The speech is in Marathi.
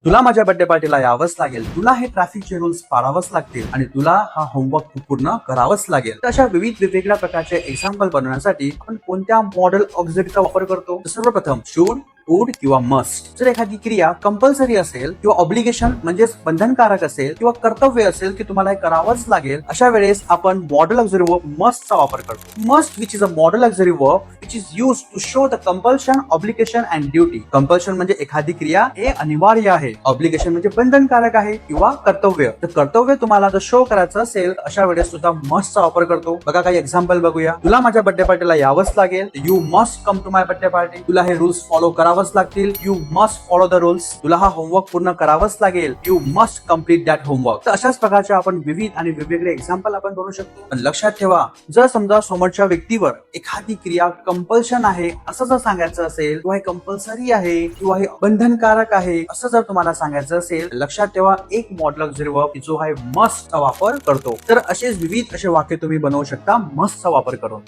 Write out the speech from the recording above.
तुला माझ्या बर्थडे पार्टीला यावंच लागेल, तुला हे ट्रॅफिकचे रूल्स पाळावंच लागतील आणि तुला हा होमवर्क पूर्ण करावंच लागेल. तर अशा विविध वेगवेगळ्या प्रकारचे एक्झाम्पल बनवण्यासाठी आपण कोणत्या मॉडेल ऑक्झिलरीचा वापर करतो? सर्वप्रथम शुड, वुड किंवा मस्ट. जर एखादी क्रिया कंपल्सरी असेल किंवा ऑब्लिगेशन म्हणजेच बंधनकारक असेल किंवा कर्तव्य असेल की तुम्हाला हे करावंच लागेल, अशा वेळेस आपण मॉडेल ऑक्झिलरी वर्ब मस्टचा वापर करतो. Must which is a modal auxiliary verb which is used to show the compulsion, obligation and duty. Compulsion म्हणजे एखादी क्रिया हे अनिवार्य आहे, ऑब्लिगेशन म्हणजे बंधनकारक आहे किंवा कर्तव्य. तर कर्तव्य तुम्हाला जर शो करायचं असेल अशा वेळेस सुद्धा मस्टचा वापर करतो. बघा काही एक्झाम्पल बघूया. तुला माझ्या बर्थडे पार्टीला यावंच लागेल, you must come to my birthday party. तुला हे रूल्स फॉलो करावंच लागतील, you must follow the rules. तुला हा होमवर्क पूर्ण करावंच लागेल, you must complete that homework. तर अशाच प्रकारचे आपण विविध आणि वेगवेगळे एक्झाम्पल आपण बनवू शकतो. पण लक्षात ठेवा, जर समजा समोरच्या व्यक्तीवर एखादी क्रिया कंपल्शन आहे असं जर सांगायचं असेल किंवा हे कंपल्सरी आहे किंवा हे बंधनकारक आहे असं जर तुम्हाला सांगायचं असेल, लक्षात ठेवा एक मॉडेल ऑक्झिलरी वर्ब जो आहे मस्टचा वापर करतो. तर असेच विविध असे वाक्य तुम्ही बनवू शकता मस्टचा वापर करून.